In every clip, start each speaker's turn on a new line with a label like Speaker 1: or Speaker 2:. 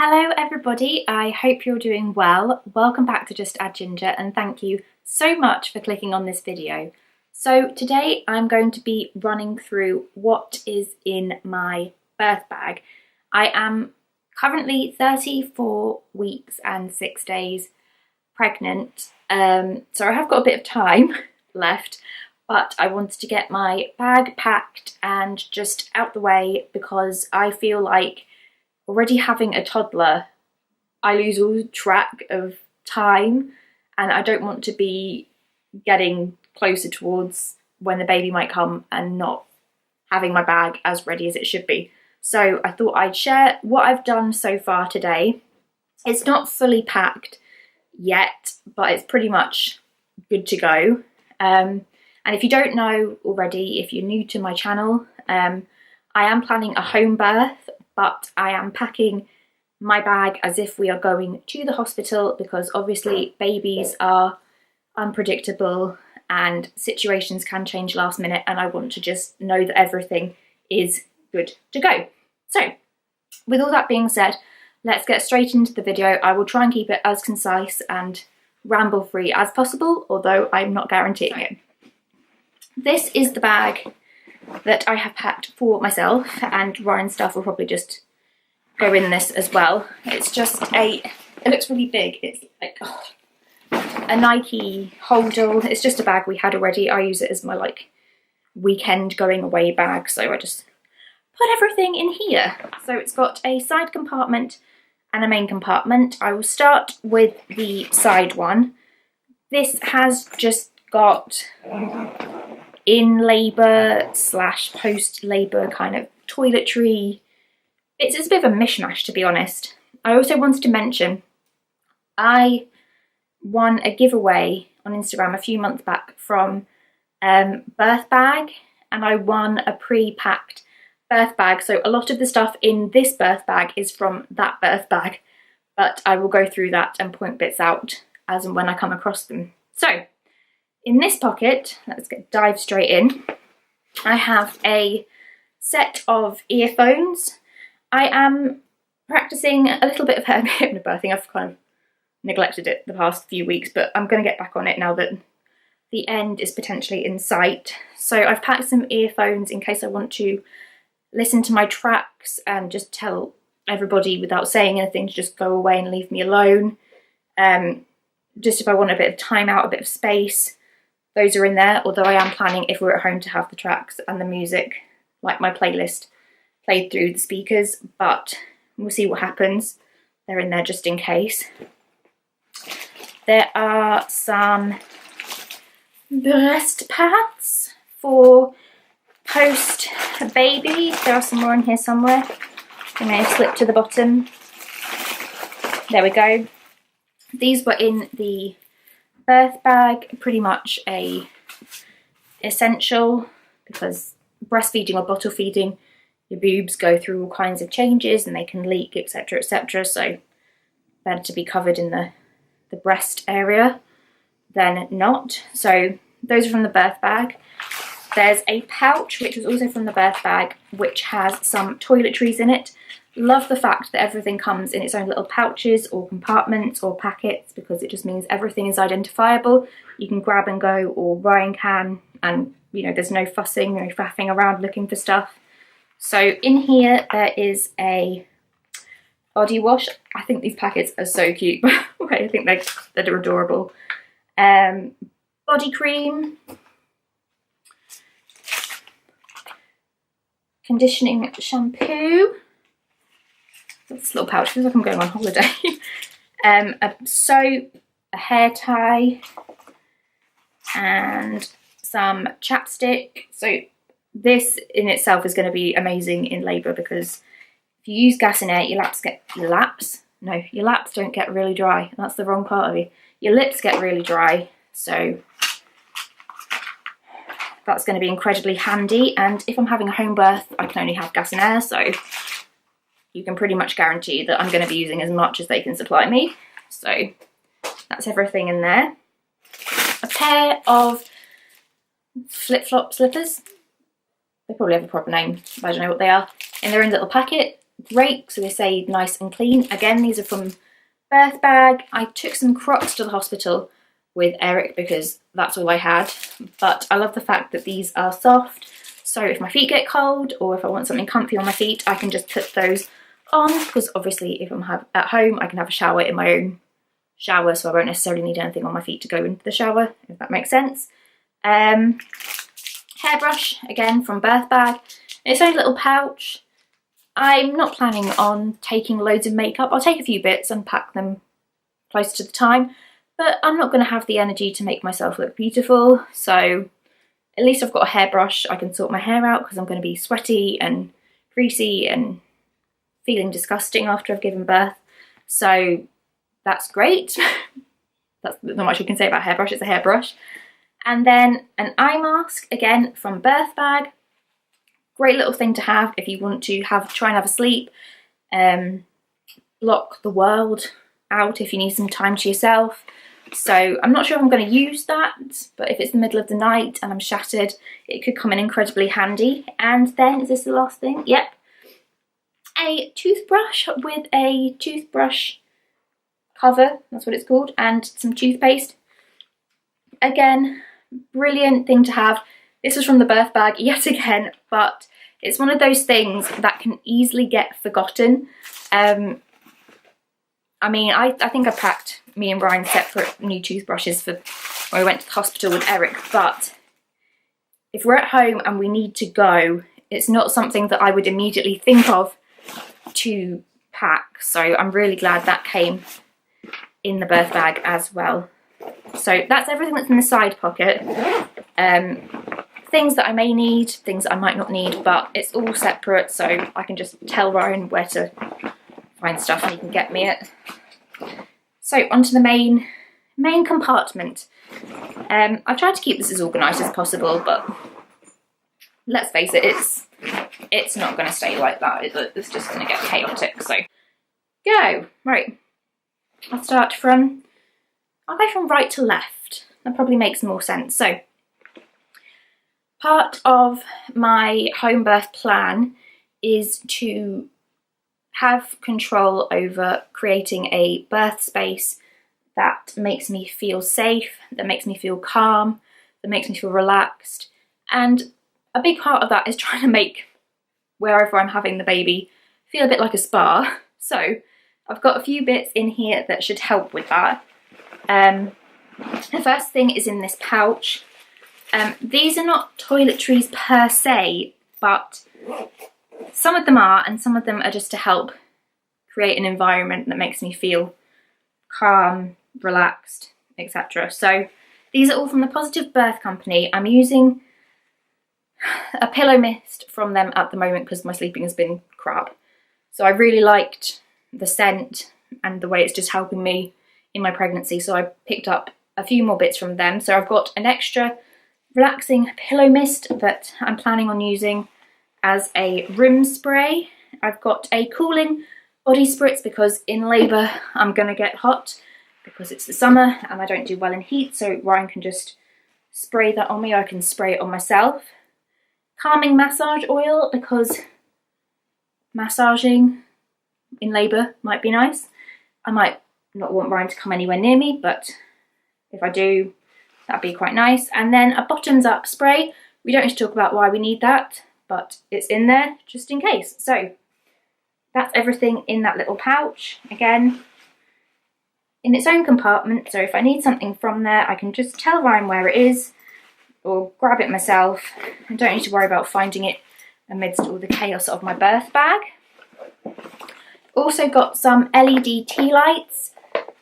Speaker 1: Hello everybody, I hope you're doing well. Welcome back to Just Add Ginger and thank you so much for clicking on this video. So today I'm going to be running through what is in my birth bag. I am currently 34 weeks and 6 days pregnant, so I have got a bit of time left, but I wanted to get my bag packed and just out the way because I feel like already having a toddler, I lose all track of time and I don't want to be getting closer towards when the baby might come and not having my bag as ready as it should be. So I thought I'd share what I've done so far today. It's not fully packed yet, but it's pretty much good to go. And if you don't know already, if you're new to my channel, I am planning a home birth, but I am packing my bag as if we are going to the hospital because obviously babies are unpredictable and situations can change last minute, and I want to just know that everything is good to go. So with all that being said, let's get straight into the video. I will try and keep it as concise and ramble free as possible, although I'm not guaranteeing it. This is the bag that I have packed for myself, and Ryan's stuff will probably just go in this as well. It's just it looks really big. It's like a Nike Holdall. It's just a bag we had already. I use it as my like weekend going away bag, so I just put everything in here. So it's got a side compartment and a main compartment. I will start with the side one. This has just got in labour / post labour kind of toiletry. It's a bit of a mishmash, to be honest. I also wanted to mention I won a giveaway on Instagram a few months back from Birth Bag, and I won a pre-packed birth bag. So a lot of the stuff in this birth bag is from that birth bag, but I will go through that and point bits out as and when I come across them. So in this pocket, let's dive straight in. I have a set of earphones. I am practicing a little bit of hypnobirthing. I've kind of neglected it the past few weeks, but I'm going to get back on it now that the end is potentially in sight. So I've packed some earphones in case I want to listen to my tracks and just tell everybody without saying anything to just go away and leave me alone. Just if I want a bit of time out, a bit of space. Those are in there, although I am planning, if we're at home, to have the tracks and the music, like my playlist, played through the speakers, but we'll see what happens. They're in there just in case. There are some breast pads for post-baby. There are some more in here somewhere. They may have slipped to the bottom. There we go. These were in the birth bag, pretty much a essential, because breastfeeding or bottle feeding, your boobs go through all kinds of changes and they can leak, etc, etc, so better to be covered in the breast area than not. So those are from the birth bag. There's a pouch which was also from the birth bag which has some toiletries in it. Love the fact that everything comes in its own little pouches or compartments or packets, because it just means everything is identifiable. You can grab and go, or Ryan can, and you know, there's no fussing, no faffing around looking for stuff. So in here there is a body wash. I think these packets are so cute. I think they're adorable. Body cream, conditioning shampoo. This little pouch feels like I'm going on holiday. A soap, a hair tie, and some chapstick. So this in itself is going to be amazing in labour, because if you use gas and air, your laps don't get really dry. That's the wrong part of it. Your lips get really dry, so that's going to be incredibly handy. And if I'm having a home birth, I can only have gas and air, so you can pretty much guarantee that I'm going to be using as much as they can supply me. So that's everything in there. A pair of flip-flop slippers. They probably have a proper name, but I don't know what they are. In their own little packet. great, so they say nice and clean. Again, these are from Birth Bag. I took some Crocs to the hospital with Eric because that's all I had, but I love the fact that these are soft, so if my feet get cold or if I want something comfy on my feet, I can just put those on, because obviously if I'm at home I can have a shower in my own shower, so I won't necessarily need anything on my feet to go into the shower, if that makes sense. Hairbrush, again from Birth Bag. It's only a little pouch. I'm not planning on taking loads of makeup. I'll take a few bits and pack them close to the time, but I'm not going to have the energy to make myself look beautiful, so at least I've got a hairbrush. I can sort my hair out because I'm going to be sweaty and greasy and feeling disgusting after I've given birth, so that's great. That's not much you can say about hairbrush, it's a hairbrush. And then an eye mask, again from Birth Bag. Great little thing to have if you want to try and have a sleep, block the world out if you need some time to yourself. So I'm not sure if I'm going to use that, but if it's the middle of the night and I'm shattered, it could come in incredibly handy. And then, is this the last thing? Yep. A toothbrush with a toothbrush cover, that's what it's called, and some toothpaste. Again, brilliant thing to have. This was from the Birth Bag yet again, but it's one of those things that can easily get forgotten. I mean, I think I packed me and Ryan separate new toothbrushes for when we went to the hospital with Eric, but if we're at home and we need to go, it's not something that I would immediately think of to pack, so I'm really glad that came in the Birth Bag as well. So that's everything that's in the side pocket. Things that I may need, things that I might not need, but it's all separate, so I can just tell Ryan where to find stuff and he can get me it. So onto the main compartment. I've tried to keep this as organised as possible, but let's face it, it's not going to stay like that. It's just going to get chaotic. So go right. I'll go from right to left. That probably makes more sense. So part of my home birth plan is to have control over creating a birth space that makes me feel safe, that makes me feel calm, that makes me feel relaxed. And a big part of that is trying to make wherever I'm having the baby feel a bit like a spa. So I've got a few bits in here that should help with that. The first thing is in this pouch. These are not toiletries per se, but some of them are, and some of them are just to help create an environment that makes me feel calm, relaxed, etc. So these are all from the Positive Birth Company. I'm using a pillow mist from them at the moment because my sleeping has been crap. So I really liked the scent and the way it's just helping me in my pregnancy, so I picked up a few more bits from them. So I've got an extra relaxing pillow mist that I'm planning on using as a room spray. I've got a cooling body spritz because in labour I'm going to get hot because it's the summer and I don't do well in heat, so Ryan can just spray that on me, or I can spray it on myself. Calming massage oil because massaging in labour might be nice. I might not want Ryan to come anywhere near me, but if I do, that'd be quite nice. And then a bottoms up spray. We don't need to talk about why we need that, but it's in there just in case. So that's everything in that little pouch. Again, in its own compartment, so if I need something from there, I can just tell Ryan where it is or grab it myself. I don't need to worry about finding it amidst all the chaos of my birth bag. Also got some LED tea lights,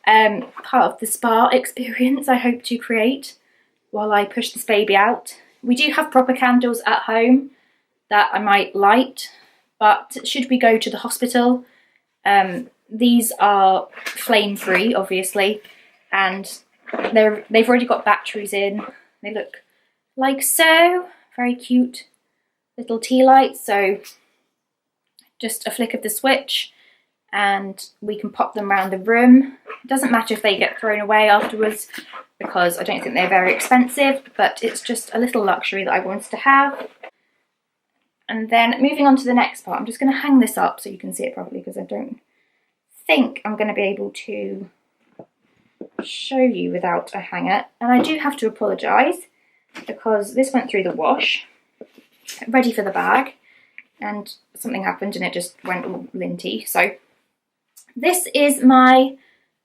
Speaker 1: part of the spa experience I hope to create while I push this baby out. We do have proper candles at home that I might light, but should we go to the hospital, these are flame free obviously, and they've already got batteries in. They look like so, very cute little tea lights, so just a flick of the switch and we can pop them around the room. It doesn't matter if they get thrown away afterwards because I don't think they're very expensive, but it's just a little luxury that I wanted to have. And then moving on to the next part, I'm just going to hang this up so you can see it properly, because I don't think I'm going to be able to show you without a hanger. And I do have to apologise because this went through the wash, ready for the bag, and something happened and it just went all linty. So this is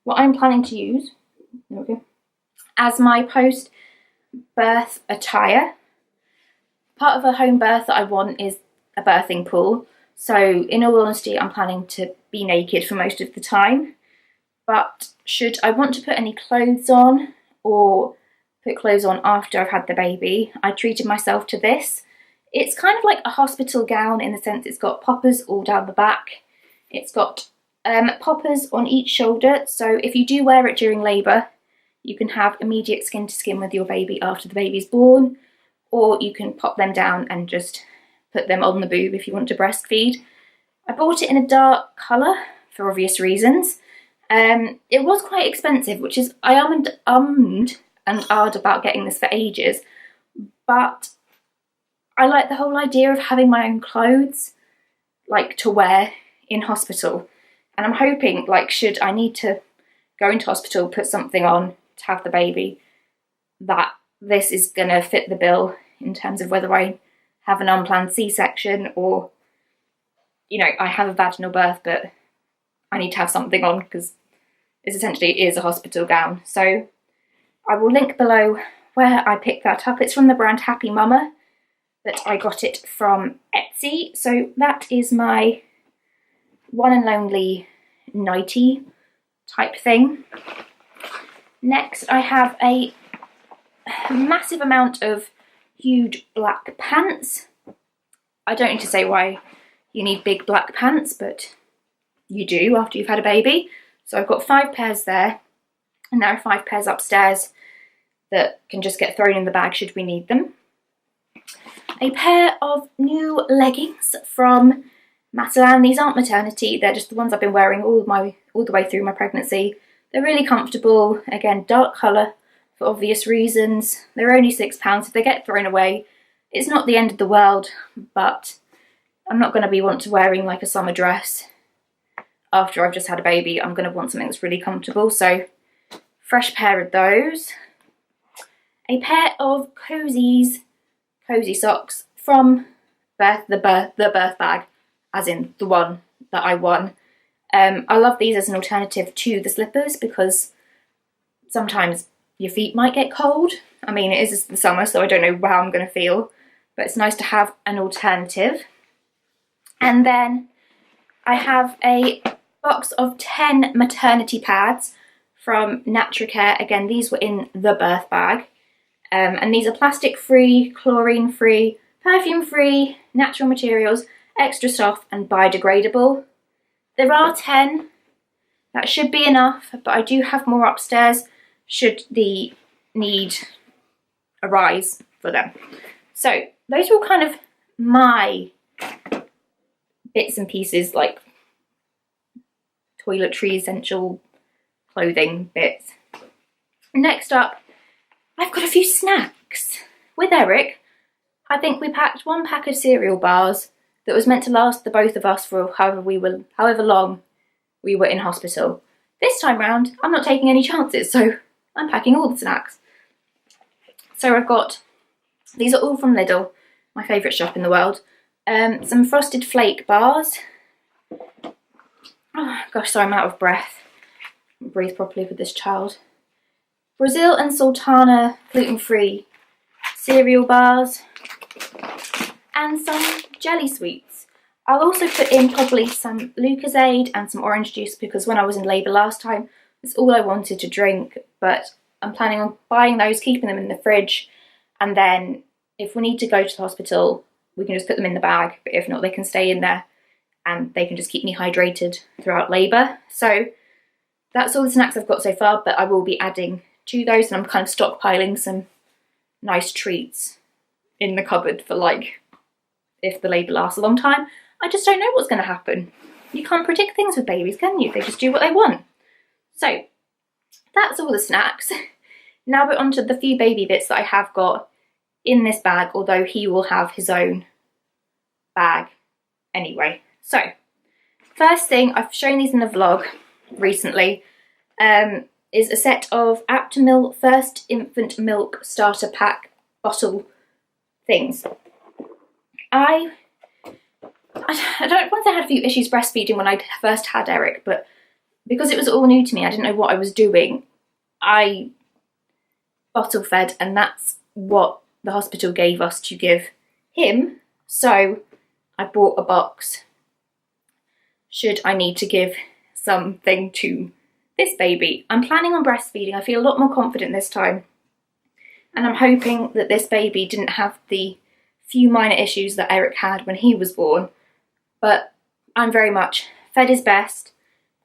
Speaker 1: what I'm planning to use, there we go, as my post-birth attire. Part of a home birth that I want is a birthing pool. So in all honesty, I'm planning to be naked for most of the time. But should I want to put any clothes on or put clothes on after I've had the baby, I treated myself to this. It's kind of like a hospital gown in the sense it's got poppers all down the back. It's got poppers on each shoulder, so if you do wear it during labour, you can have immediate skin to skin with your baby after the baby's born, or you can pop them down and just put them on the boob if you want to breastfeed. I bought it in a dark colour for obvious reasons. It was quite expensive, which is, I ummed and ahed about getting this for ages, but I like the whole idea of having my own clothes, like, to wear in hospital. And I'm hoping, like, should I need to go into hospital, put something on to have the baby, that this is going to fit the bill in terms of whether I have an unplanned C-section or, you know, I have a vaginal birth, but I need to have something on because this essentially is a hospital gown. So I will link below where I picked that up. It's from the brand Happy Mama, but I got it from Etsy. So that is my one and only nightie type thing. Next, I have a massive amount of huge black pants. I don't need to say why you need big black pants, but you do after you've had a baby. So I've got 5 pairs there, and there are 5 pairs upstairs that can just get thrown in the bag should we need them. A pair of new leggings from Matalan. These aren't maternity, they're just the ones I've been wearing all the way through my pregnancy. They're really comfortable, again, dark colour for obvious reasons. They're only £6. If they get thrown away, it's not the end of the world, but I'm not going to be wearing like a summer dress after I've just had a baby. I'm going to want something that's really comfortable, so fresh pair of those. A pair of cozy socks from the birth bag, as in the one that I won. I love these as an alternative to the slippers because sometimes your feet might get cold. I mean, it is the summer, so I don't know how I'm going to feel, but it's nice to have an alternative. And then I have a box of 10 maternity pads from Naturacare. Again, these were in the birth bag. And these are plastic-free, chlorine-free, perfume-free, natural materials, extra soft and biodegradable. There are 10. That should be enough, but I do have more upstairs should the need arise for them. So those are all kind of my bits and pieces, like toiletry, essential clothing bits. Next up, I've got a few snacks. With Eric, I think we packed 1 pack of cereal bars that was meant to last the both of us for however long we were in hospital. This time round, I'm not taking any chances, so I'm packing all the snacks. So I've got, these are all from Lidl, my favourite shop in the world. Some Frosted Flake bars. Oh gosh, sorry, I'm out of breath. Breathe properly with this child. Brazil and Sultana gluten-free cereal bars, and some jelly sweets. I'll also put in probably some Lucozade and some orange juice because when I was in labour last time, that's all I wanted to drink, but I'm planning on buying those, keeping them in the fridge, and then if we need to go to the hospital, we can just put them in the bag, but if not, they can stay in there and they can just keep me hydrated throughout labour. So that's all the snacks I've got so far, but I will be adding to those, and I'm kind of stockpiling some nice treats in the cupboard for, like, if the labour lasts a long time. I just don't know what's going to happen. You can't predict things with babies, can you? They just do what they want. So that's all the snacks. Now we're on to the few baby bits that I have got in this bag, although he will have his own bag anyway. So first thing, I've shown these in a vlog recently, is a set of Aptamil First Infant Milk Starter Pack bottle things. I don't once I had a few issues breastfeeding when I first had Eric, but because it was all new to me, I didn't know what I was doing. I bottle fed, and that's what the hospital gave us to give him. So I bought a box should I need to give something to this baby. I'm planning on breastfeeding. I feel a lot more confident this time, and I'm hoping that this baby didn't have the few minor issues that Eric had when he was born, but I'm very much fed is best.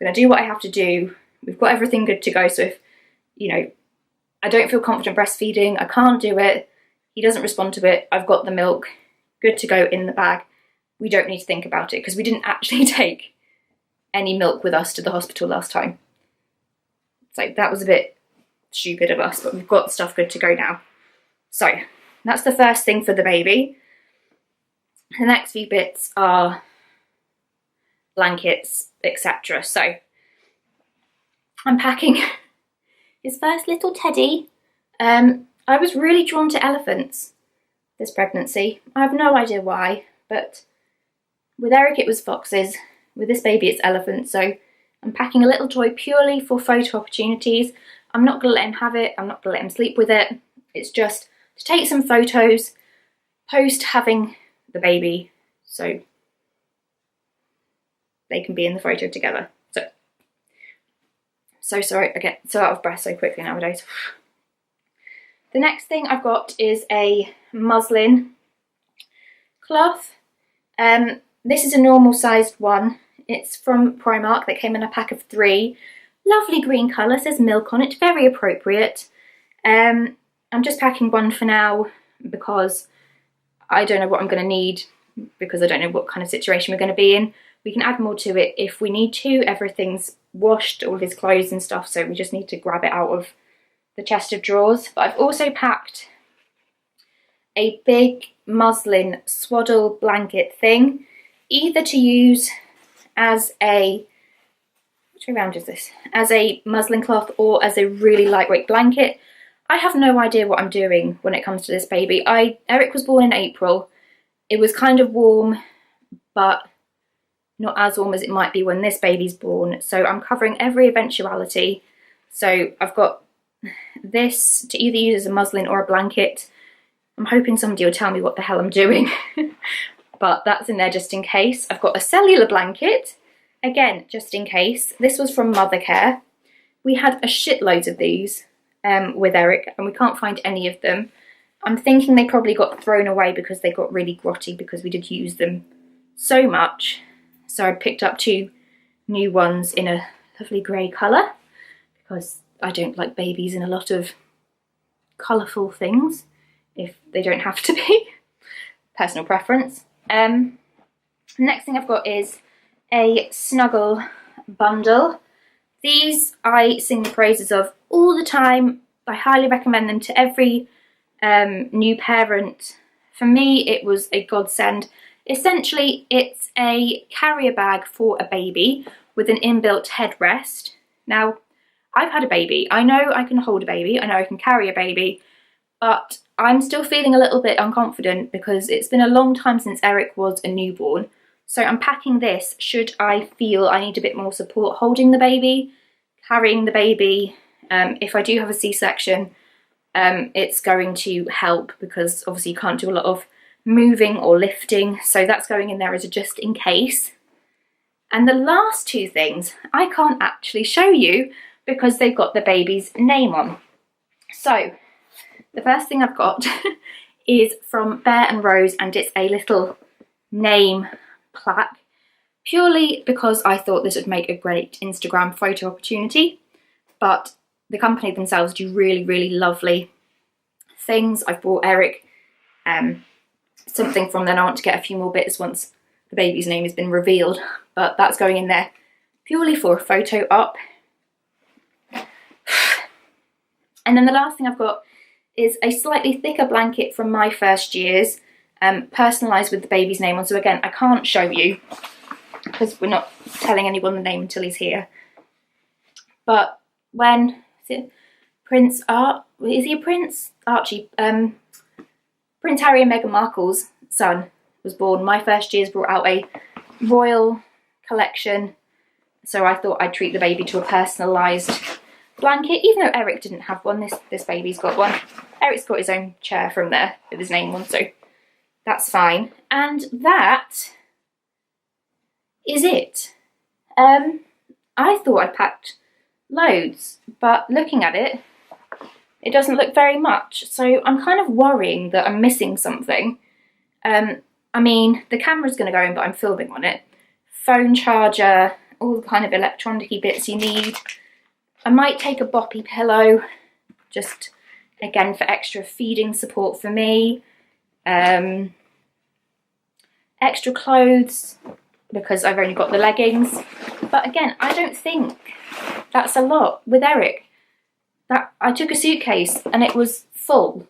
Speaker 1: I'm going to do what I have to do. We've got everything good to go, so if, you know, I don't feel confident breastfeeding, I can't do it, he doesn't respond to it, I've got the milk good to go in the bag. We don't need to think about it, because we didn't actually take any milk with us to the hospital last time. So that was a bit stupid of us, but we've got stuff good to go now. So that's the first thing for the baby. The next few bits are blankets, etc. So I'm packing his first little teddy. I was really drawn to elephants this pregnancy. I have no idea why, but with Eric it was foxes. With this baby it's elephants. So I'm packing a little toy purely for photo opportunities. I'm not going to let him have it. I'm not going to let him sleep with it. It's just to take some photos post having the baby, so they can be in the photo together. So sorry, I get so out of breath so quickly nowadays. The next thing I've got is a muslin cloth. This is a normal sized one. It's from Primark. They came in a pack of 3. Lovely green colour, says milk on it, very appropriate. I'm just packing one for now because I don't know what I'm going to need, because I don't know what kind of situation we're going to be in. We can add more to it if we need to. Everything's washed, all his clothes and stuff, so we just need to grab it out of the chest of drawers. But I've also packed a big muslin swaddle blanket thing, either to use as a, which way round is this? As a muslin cloth or as a really lightweight blanket. I have no idea what I'm doing when it comes to this baby. Eric was born in April. It was kind of warm, but not as warm as it might be when this baby's born. So I'm covering every eventuality. So I've got this to either use as a muslin or a blanket. I'm hoping somebody will tell me what the hell I'm doing. But that's in there just in case. I've got a cellular blanket, again, just in case. This was from Mothercare. We had a shitload of these with Eric, and we can't find any of them. I'm thinking they probably got thrown away because they got really grotty, because we did use them so much. So I picked up 2 new ones in a lovely grey colour, because I don't like babies in a lot of colourful things, if they don't have to be. Personal preference. Next thing I've got is a snuggle bundle. These I sing the praises of all the time. I highly recommend them to every new parent. For me, it was a godsend. Essentially, it's a carrier bag for a baby with an inbuilt headrest. Now, I've had a baby. I know I can hold a baby. I know I can carry a baby, but I'm still feeling a little bit unconfident because it's been a long time since Eric was a newborn. So I'm packing this should I feel I need a bit more support holding the baby, carrying the baby. If I do have a C-section, it's going to help, because obviously you can't do a lot of moving or lifting. So that's going in there as a just in case. And the last 2 things I can't actually show you because they've got the baby's name on. So the first thing I've got is from Bear and Rose, and it's a little name plaque, purely because I thought this would make a great Instagram photo opportunity. But the company themselves do really, really lovely things. I've bought Eric something from them. I want to get a few more bits once the baby's name has been revealed, but that's going in there purely for a photo op. And then the last thing I've got is a slightly thicker blanket from My First Years. personalised with the baby's name on. So again, I can't show you because we're not telling anyone the name until he's here. But when, is it Prince Art? Is he a prince? Archie. Prince Harry and Meghan Markle's son was born. My first year's brought out a royal collection, so I thought I'd treat the baby to a personalised blanket, even though Eric didn't have one. This baby's got one. Eric's got his own chair from there with his name on, so that's fine. And that is it. I thought I packed loads, but looking at it, it doesn't look very much. So I'm kind of worrying that I'm missing something. I mean, the camera's going to go in, but I'm filming on it. Phone charger, all the kind of electronic-y bits you need. I might take a boppy pillow, just again for extra feeding support for me. Extra clothes, because I've only got the leggings. But again, I don't think that's a lot. With Eric, that I took a suitcase and it was full.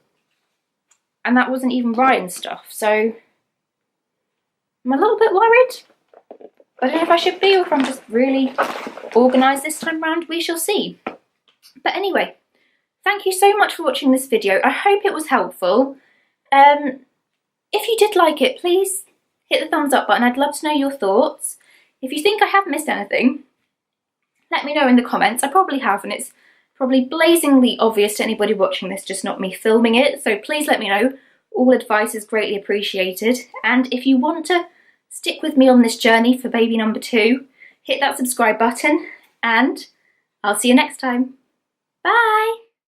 Speaker 1: And that wasn't even Ryan's stuff, so I'm a little bit worried. I don't know if I should be or if I'm just really organised this time round. We shall see. But anyway, thank you so much for watching this video. I hope it was helpful. If you did like it, please hit the thumbs up button. I'd love to know your thoughts. If you think I have missed anything, let me know in the comments. I probably have, and it's probably blazingly obvious to anybody watching this, just not me filming it. So please let me know. All advice is greatly appreciated. And if you want to stick with me on this journey for baby number 2, hit that subscribe button, and I'll see you next time. Bye!